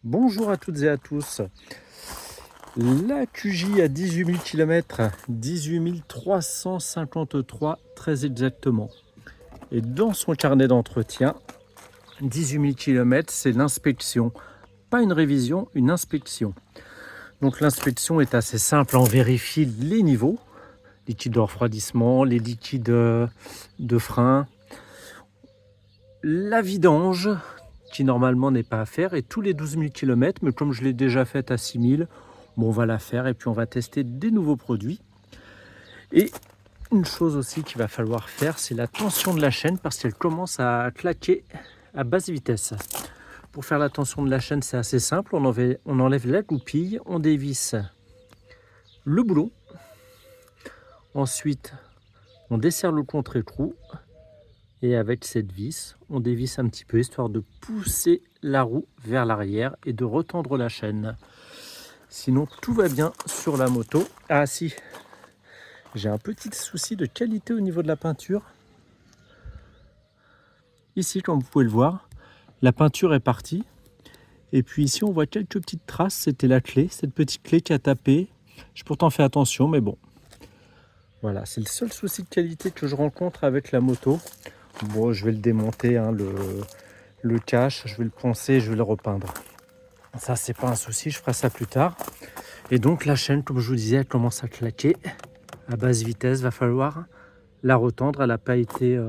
Bonjour à toutes et à tous. La QJ à 18 000 km, 18 353 très exactement. Et dans son carnet d'entretien, 18 000 km, c'est l'inspection. Pas une révision, une inspection. Donc l'inspection est assez simple, on vérifie les niveaux, liquide de refroidissement, les liquides de frein, la vidange, qui normalement n'est pas à faire, et tous les 12 000 km, mais comme je l'ai déjà faite à 6 000, bon, on va la faire et puis on va tester des nouveaux produits. Et une chose aussi qu'il va falloir faire, c'est la tension de la chaîne parce qu'elle commence à claquer à basse vitesse. Pour faire la tension de la chaîne, c'est assez simple, on enlève la goupille, on dévisse le boulon, ensuite on desserre le contre-écrou, et avec cette vis, on dévisse un petit peu histoire de pousser la roue vers l'arrière et de retendre la chaîne. Sinon, tout va bien sur la moto. Ah si, j'ai un petit souci de qualité au niveau de la peinture. Ici, comme vous pouvez le voir, la peinture est partie. Et puis ici, on voit quelques petites traces. C'était la clé, cette petite clé qui a tapé. J'ai pourtant fait attention, mais bon. Voilà, c'est le seul souci de qualité que je rencontre avec la moto. Bon, je vais le démonter, hein, le cache, je vais le poncer, je vais le repeindre. Ça, c'est pas un souci, je ferai ça plus tard. Et donc la chaîne, comme je vous disais, elle commence à claquer à basse vitesse. Va falloir la retendre. Elle n'a pas été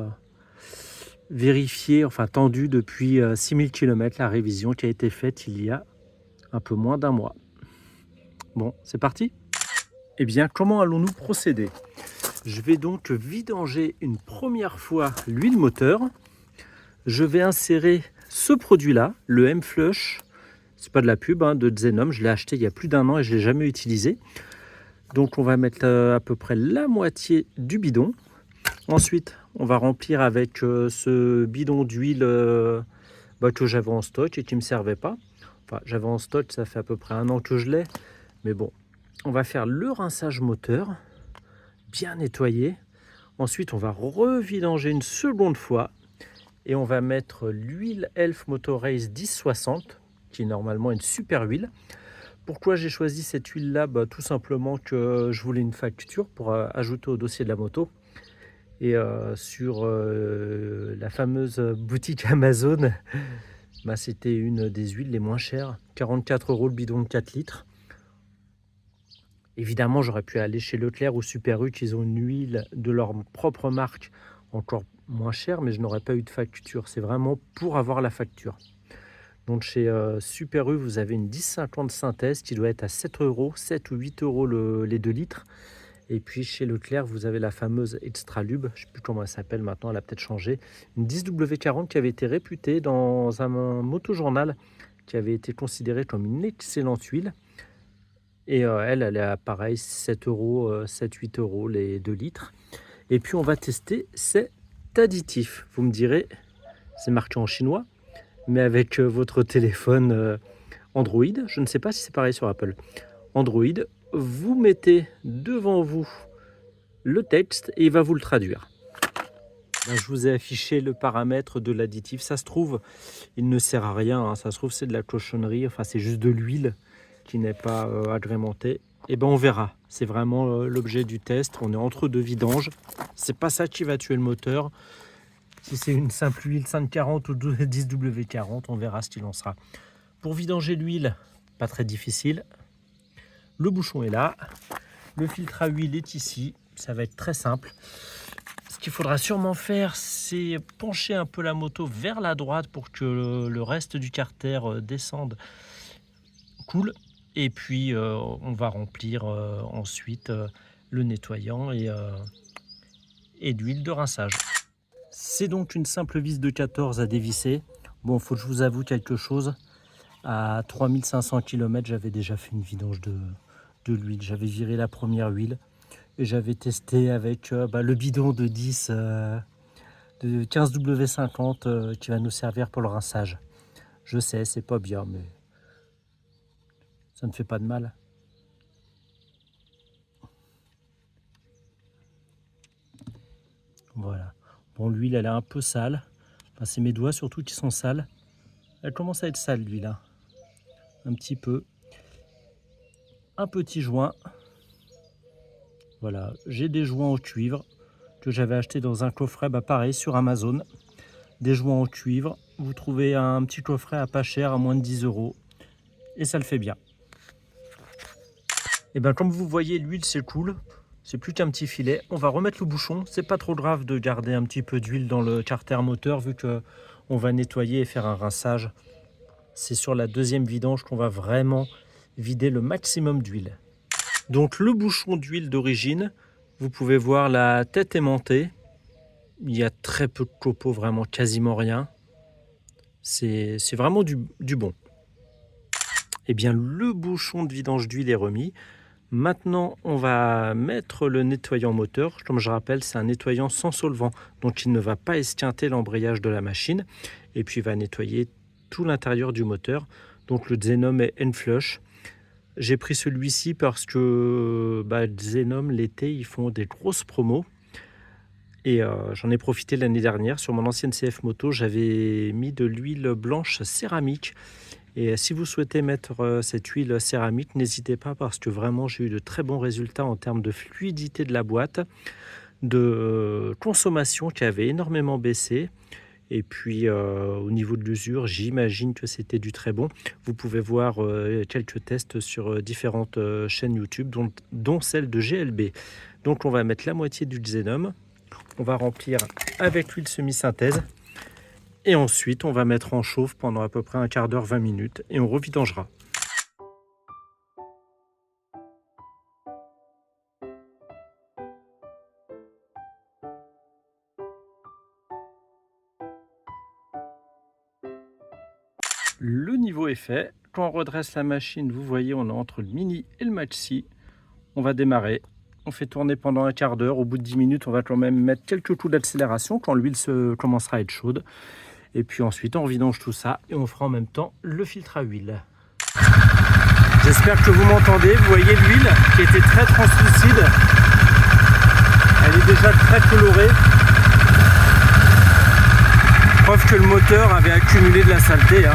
vérifiée, enfin tendue depuis 6000 km. La révision qui a été faite il y a un peu moins d'un mois. Bon, c'est parti. Eh bien, comment allons-nous procéder? Je vais donc vidanger une première fois l'huile moteur. Je vais insérer ce produit-là, le M-Flush. C'est pas de la pub, hein, de Xenom. Je l'ai acheté il y a plus d'un an et je ne l'ai jamais utilisé. Donc on va mettre à peu près la moitié du bidon. Ensuite, on va remplir avec ce bidon d'huile que j'avais en stock et qui ne me servait pas. Enfin, j'avais en stock, ça fait à peu près un an que je l'ai. Mais bon, on va faire le rinçage moteur, bien nettoyer. Ensuite, on va revidanger une seconde fois et on va mettre l'huile Elf Motor Race 1060, qui est normalement une super huile. Pourquoi j'ai choisi cette huile-là? Tout simplement que je voulais une facture pour ajouter au dossier de la moto. Et sur la fameuse boutique Amazon, c'était une des huiles les moins chères. 44 € le bidon de 4 litres. Évidemment, j'aurais pu aller chez Leclerc ou Super U, qui ont une huile de leur propre marque encore moins chère, mais je n'aurais pas eu de facture. C'est vraiment pour avoir la facture. Donc chez Super U, vous avez une 1050 synthèse qui doit être à 7 €, 7 ou 8 € les 2 litres. Et puis chez Leclerc, vous avez la fameuse Extra Lube, je ne sais plus comment elle s'appelle maintenant, elle a peut-être changé. Une 10W40 qui avait été réputée dans un motojournal, qui avait été considérée comme une excellente huile. Et elle est à pareil, 7 €, 7-8 € les 2 litres. Et puis on va tester cet additif. Vous me direz, c'est marqué en chinois, mais avec votre téléphone Android, je ne sais pas si c'est pareil sur Apple. Android, vous mettez devant vous le texte et il va vous le traduire. Je vous ai affiché le paramètre de l'additif. Ça se trouve, il ne sert à rien, hein. Ça se trouve, c'est de la cochonnerie. Enfin, c'est juste de l'huile qui n'est pas agrémentée. Et ben, on verra. C'est vraiment l'objet du test. On est entre deux vidanges. C'est pas ça qui va tuer le moteur. Si c'est une simple huile 540 ou 10W40, on verra ce qu'il en sera. Pour vidanger l'huile, pas très difficile. Le bouchon est là. Le filtre à huile est ici. Ça va être très simple. Ce qu'il faudra sûrement faire, c'est pencher un peu la moto vers la droite pour que le reste du carter descende, coule. Et puis, on va remplir ensuite le nettoyant et d'huile de rinçage. C'est donc une simple vis de 14 à dévisser. Bon, faut que je vous avoue quelque chose. À 3500 km, j'avais déjà fait une vidange de l'huile. J'avais viré la première huile. Et j'avais testé avec le bidon de 10 de 15W50 qui va nous servir pour le rinçage. Je sais, c'est pas bien, mais ça ne fait pas de mal. Voilà. Bon, l'huile, elle est un peu sale. Enfin, c'est mes doigts surtout qui sont sales. Elle commence à être sale, l'huile, hein. un petit peu. Un petit joint. Voilà, j'ai des joints en cuivre que j'avais acheté dans un coffret, pareil, sur Amazon. Des joints en cuivre. Vous trouvez un petit coffret à pas cher, à moins de 10 €. Et ça le fait bien. Et bien comme vous voyez, l'huile s'écoule. C'est plus qu'un petit filet. On va remettre le bouchon. C'est pas trop grave de garder un petit peu d'huile dans le carter moteur vu que on va nettoyer et faire un rinçage. C'est sur la deuxième vidange qu'on va vraiment vider le maximum d'huile. Donc le bouchon d'huile d'origine, vous pouvez voir la tête aimantée. Il y a très peu de copeaux, vraiment quasiment rien. C'est vraiment du bon. Et bien le bouchon de vidange d'huile est remis. Maintenant, on va mettre le nettoyant moteur. Comme je rappelle, c'est un nettoyant sans solvant, donc il ne va pas esquinter l'embrayage de la machine. Et puis, il va nettoyer tout l'intérieur du moteur. Donc, le Xenom est N-Flush. J'ai pris celui-ci parce que Xenom, l'été, ils font des grosses promos. Et j'en ai profité l'année dernière. Sur mon ancienne CF Moto, j'avais mis de l'huile blanche céramique. Et si vous souhaitez mettre cette huile céramique, n'hésitez pas parce que vraiment j'ai eu de très bons résultats en termes de fluidité de la boîte, de consommation qui avait énormément baissé. Et puis au niveau de l'usure, j'imagine que c'était du très bon. Vous pouvez voir quelques tests sur différentes chaînes YouTube, dont celle de GLB. Donc on va mettre la moitié du Xenom. On va remplir avec l'huile semi-synthèse. Et ensuite, on va mettre en chauffe pendant à peu près un quart d'heure, 20 minutes et on revidangera. Le niveau est fait. Quand on redresse la machine, vous voyez, on est entre le Mini et le Maxi. On va démarrer. On fait tourner pendant un quart d'heure. Au bout de 10 minutes, on va quand même mettre quelques coups d'accélération quand l'huile commencera à être chaude. Et puis ensuite, on vidange tout ça et on fera en même temps le filtre à huile. J'espère que vous m'entendez. Vous voyez l'huile qui était très translucide. Elle est déjà très colorée. Preuve que le moteur avait accumulé de la saleté.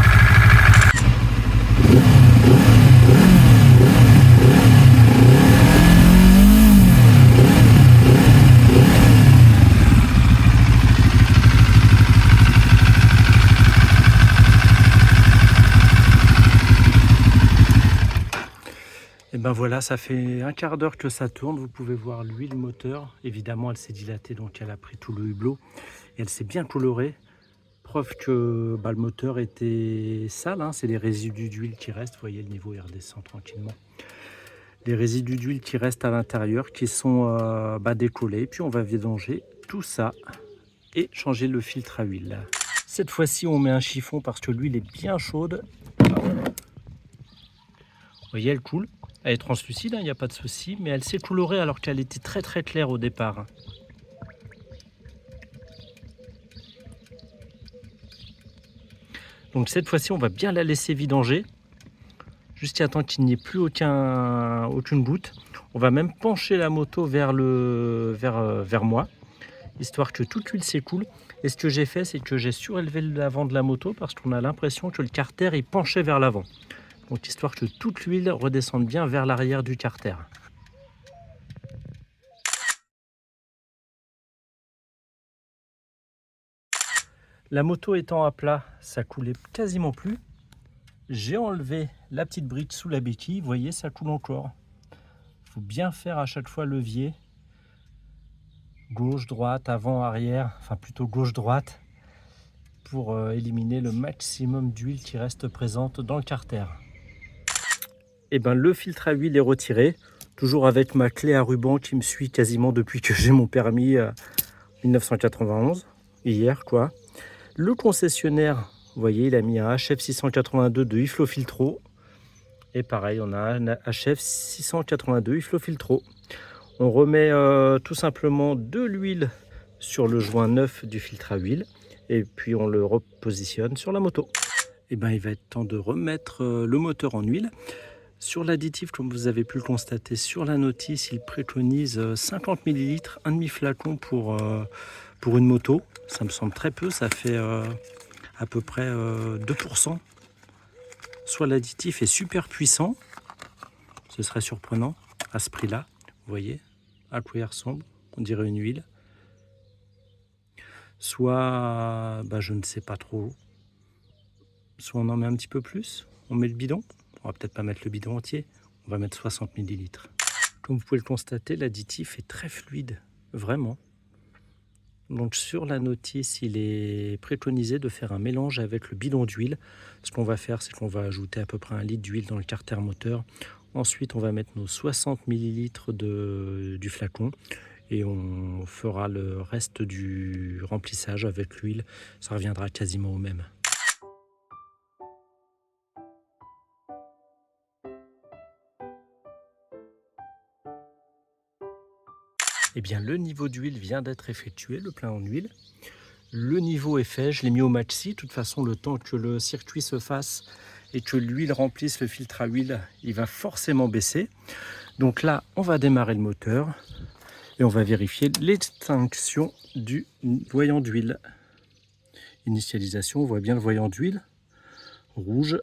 Et ben voilà, ça fait un quart d'heure que ça tourne. Vous pouvez voir l'huile moteur. Évidemment, elle s'est dilatée, donc elle a pris tout le hublot. Et elle s'est bien colorée. Preuve que le moteur était sale. C'est les résidus d'huile qui restent. Vous voyez, le niveau il redescend tranquillement. Les résidus d'huile qui restent à l'intérieur, qui sont décollés. Puis on va vidanger tout ça et changer le filtre à huile. Cette fois-ci, on met un chiffon parce que l'huile est bien chaude. Vous voyez, elle coule. Elle est translucide, il n'y a pas de souci, mais elle s'est colorée alors qu'elle était très très claire au départ. Donc cette fois-ci, on va bien la laisser vidanger, jusqu'à temps qu'il n'y ait plus aucune goutte. On va même pencher la moto vers moi, histoire que toute l'huile s'écoule. Et ce que j'ai fait, c'est que j'ai surélevé l'avant de la moto parce qu'on a l'impression que le carter est penché vers l'avant. Donc histoire que toute l'huile redescende bien vers l'arrière du carter. La moto étant à plat, ça coulait quasiment plus. J'ai enlevé la petite brique sous la béquille, vous voyez, ça coule encore. Il faut bien faire à chaque fois levier. Gauche, droite, avant, arrière, enfin plutôt gauche-droite, pour éliminer le maximum d'huile qui reste présente dans le carter. Et ben le filtre à huile est retiré, toujours avec ma clé à ruban qui me suit quasiment depuis que j'ai mon permis 1991, hier quoi. Le concessionnaire, vous voyez, il a mis un HF 682 de Iflo Filtro. Et pareil, on a un HF 682 Iflo Filtro. On remet tout simplement de l'huile sur le joint neuf du filtre à huile. Et puis on le repositionne sur la moto. Et ben il va être temps de remettre le moteur en huile. Sur l'additif, comme vous avez pu le constater sur la notice, il préconise 50 ml, un demi-flacon pour une moto. Ça me semble très peu, ça fait à peu près 2%. soit l'additif est super puissant, ce serait surprenant à ce prix-là, vous voyez à quoi il ressemble, on dirait une huile, soit je ne sais pas trop, soit on en met un petit peu plus, on met le bidon, on va peut-être pas mettre le bidon entier, on va mettre 60 ml. Comme vous pouvez le constater, l'additif est très fluide, vraiment. Donc sur la notice, il est préconisé de faire un mélange avec le bidon d'huile. Ce qu'on va faire, c'est qu'on va ajouter à peu près 1 litre d'huile dans le carter moteur. Ensuite, on va mettre nos 60 ml du flacon et on fera le reste du remplissage avec l'huile. Ça reviendra quasiment au même. Eh bien, le niveau d'huile vient d'être effectué, le plein en huile. Le niveau est fait, je l'ai mis au maxi. De toute façon, le temps que le circuit se fasse et que l'huile remplisse le filtre à huile, il va forcément baisser. Donc là, on va démarrer le moteur et on va vérifier l'extinction du voyant d'huile. Initialisation, on voit bien le voyant d'huile, rouge.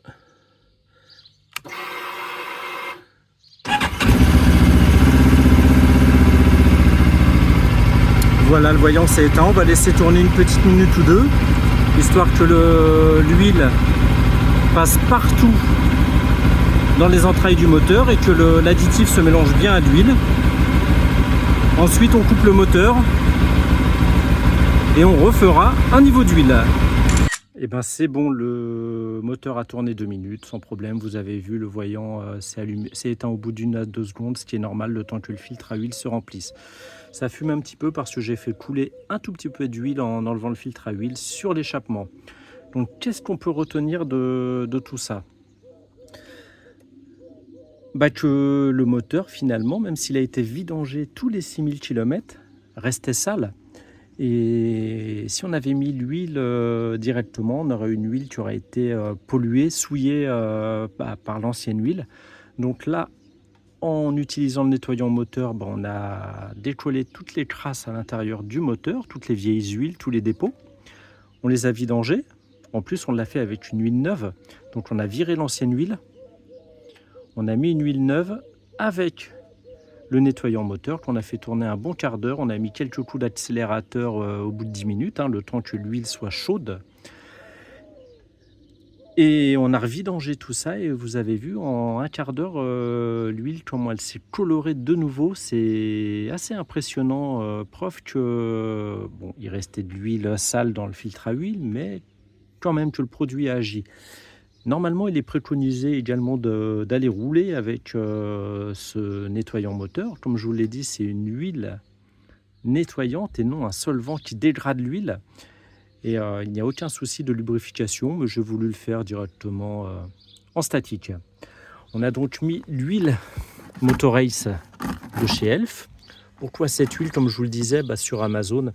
Voilà, le voyant s'est éteint, on va laisser tourner une petite minute ou deux, histoire que l'huile passe partout dans les entrailles du moteur et que l'additif se mélange bien à l'huile. Ensuite, on coupe le moteur et on refera un niveau d'huile. Et ben c'est bon, le moteur a tourné 2 minutes sans problème. Vous avez vu, le voyant s'est éteint au bout d'1 à 2 secondes, ce qui est normal le temps que le filtre à huile se remplisse. Ça fume un petit peu parce que j'ai fait couler un tout petit peu d'huile en enlevant le filtre à huile sur l'échappement. Donc qu'est-ce qu'on peut retenir de tout ça? Que le moteur finalement, même s'il a été vidangé tous les 6000 km, restait sale. Et si on avait mis l'huile directement, on aurait une huile qui aurait été polluée, souillée par l'ancienne huile. Donc là, en utilisant le nettoyant moteur, on a décollé toutes les crasses à l'intérieur du moteur, toutes les vieilles huiles, tous les dépôts. On les a vidangées. En plus, on l'a fait avec une huile neuve. Donc on a viré l'ancienne huile. On a mis une huile neuve avec le nettoyant moteur qu'on a fait tourner un bon quart d'heure. On a mis quelques coups d'accélérateur au bout de 10 minutes, le temps que l'huile soit chaude. Et on a revidangé tout ça et vous avez vu en un quart d'heure l'huile comment elle s'est colorée de nouveau. C'est assez impressionnant, preuve que il restait de l'huile sale dans le filtre à huile, mais quand même que le produit a agi. Normalement, il est préconisé également d'aller rouler avec ce nettoyant moteur. Comme je vous l'ai dit, c'est une huile nettoyante et non un solvant qui dégrade l'huile. Et il n'y a aucun souci de lubrification, mais j'ai voulu le faire directement en statique. On a donc mis l'huile Motorace de chez Elf. Pourquoi cette huile? Comme je vous le disais, sur Amazon,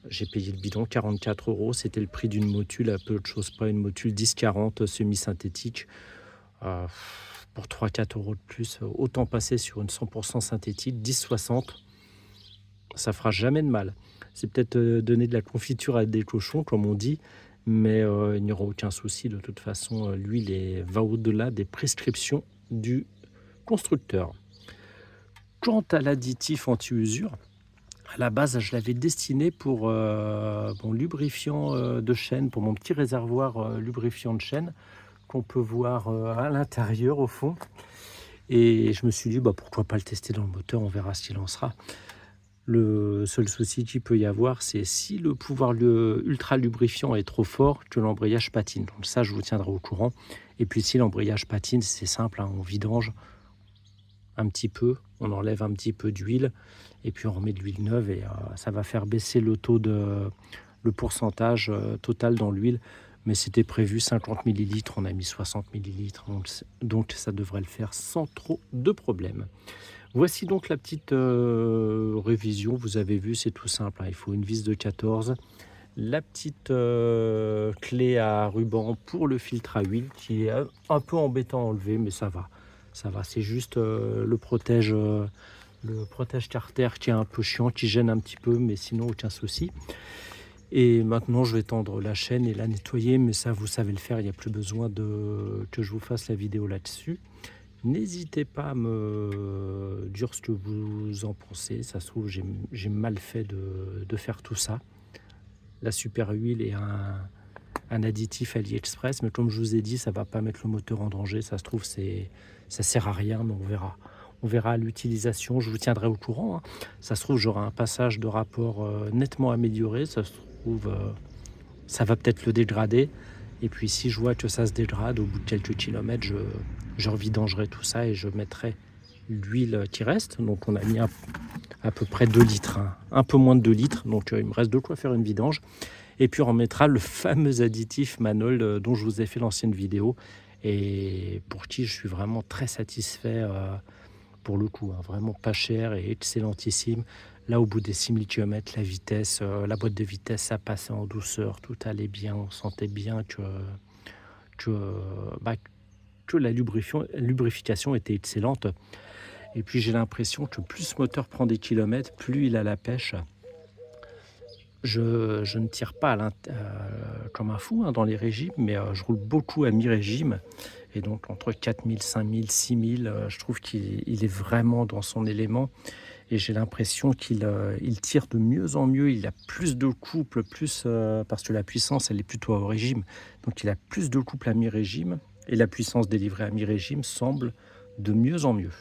j'ai payé le bidon 44 €. C'était le prix d'une motule, à peu de choses près, une motule 10-40 semi-synthétique. Pour 3-4 € de plus, autant passer sur une 100% synthétique, 10-60, ça fera jamais de mal. C'est peut-être donner de la confiture à des cochons, comme on dit, mais il n'y aura aucun souci. De toute façon, l'huile va au-delà des prescriptions du constructeur. Quant à l'additif anti-usure, à la base, je l'avais destiné pour mon lubrifiant de chaîne, pour mon petit réservoir lubrifiant de chaîne qu'on peut voir à l'intérieur au fond. Et je me suis dit, pourquoi pas le tester dans le moteur, on verra ce qu'il en sera. Le seul souci qu'il peut y avoir, c'est si le pouvoir ultra lubrifiant est trop fort, que l'embrayage patine. Donc ça, je vous tiendrai au courant. Et puis si l'embrayage patine, c'est simple, on vidange un petit peu, on enlève un petit peu d'huile et puis on remet de l'huile neuve et ça va faire baisser le pourcentage total dans l'huile. Mais c'était prévu 50 ml, on a mis 60 ml, donc ça devrait le faire sans trop de problème. Voici donc la petite révision. Vous avez vu, c'est tout simple, il faut une vis de 14, la petite clé à ruban pour le filtre à huile qui est un peu embêtant à enlever, mais ça va, c'est juste le protège carter qui est un peu chiant, qui gêne un petit peu, mais sinon aucun souci. Et maintenant, je vais tendre la chaîne et la nettoyer, mais ça, vous savez le faire, il n'y a plus besoin que je vous fasse la vidéo là-dessus. N'hésitez pas à me dire ce que vous en pensez. Ça se trouve, j'ai mal fait de faire tout ça. La super huile est un additif AliExpress, mais comme je vous ai dit, ça ne va pas mettre le moteur en danger. Ça se trouve, ça sert à rien, mais on verra. On verra l'utilisation, je vous tiendrai au courant, hein. Ça se trouve, j'aurai un passage de rapport nettement amélioré. Ça se trouve, ça va peut-être le dégrader. Et puis si je vois que ça se dégrade, au bout de quelques kilomètres, je revidangerai tout ça et je mettrai l'huile qui reste. Donc on a mis à peu près 2 litres, hein. Un peu moins de 2 litres. Donc il me reste de quoi faire une vidange. Et puis on remettra le fameux additif Manol dont je vous ai fait l'ancienne vidéo. Et pour qui je suis vraiment très satisfait pour le coup, hein, vraiment pas cher et excellentissime. Là, au bout des 6000 km, la vitesse, la boîte de vitesse, ça passait en douceur, tout allait bien, on sentait bien que, bah, que la lubrification était excellente. Et puis j'ai l'impression que plus ce moteur prend des kilomètres, plus il a la pêche. Je ne tire pas comme un fou, hein, dans les régimes, mais je roule beaucoup à mi-régime. Et donc entre 4000, 5000, 6000, je trouve qu'il est vraiment dans son élément. Et j'ai l'impression qu'il tire de mieux en mieux. Il a plus de couple, parce que la puissance, elle est plutôt au régime. Donc il a plus de couple à mi-régime. Et la puissance délivrée à mi-régime semble de mieux en mieux.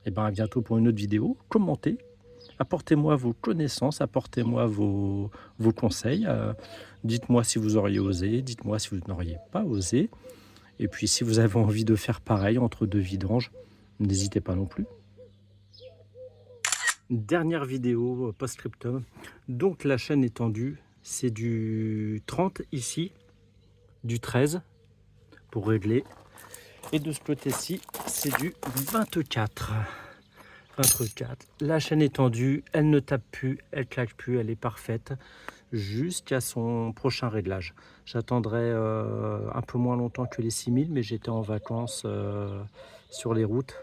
Et bien à bientôt pour une autre vidéo. Commentez. Apportez-moi vos connaissances, apportez-moi vos conseils. Dites-moi si vous auriez osé, dites-moi si vous n'auriez pas osé. Et puis si vous avez envie de faire pareil entre 2 vidanges, n'hésitez pas non plus. Dernière vidéo post-scriptum. Donc la chaîne étendue, c'est du 30 ici, du 13 pour régler. Et de ce côté-ci, c'est du 24. 24. La chaîne est tendue, elle ne tape plus, elle claque plus, elle est parfaite jusqu'à son prochain réglage. J'attendrai un peu moins longtemps que les 6000, mais j'étais en vacances sur les routes.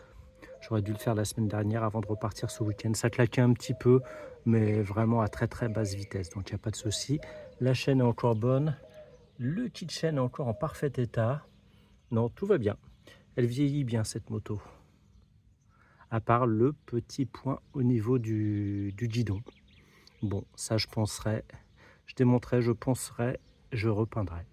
J'aurais dû le faire la semaine dernière avant de repartir ce week-end. Ça claquait un petit peu, mais vraiment à très très basse vitesse, donc il n'y a pas de souci. La chaîne est encore bonne, le kit chaîne est encore en parfait état. Non, tout va bien. Elle vieillit bien cette moto, à part le petit point au niveau du guidon. Bon, ça je penserai, je démonterai, je penserai, je repeindrai.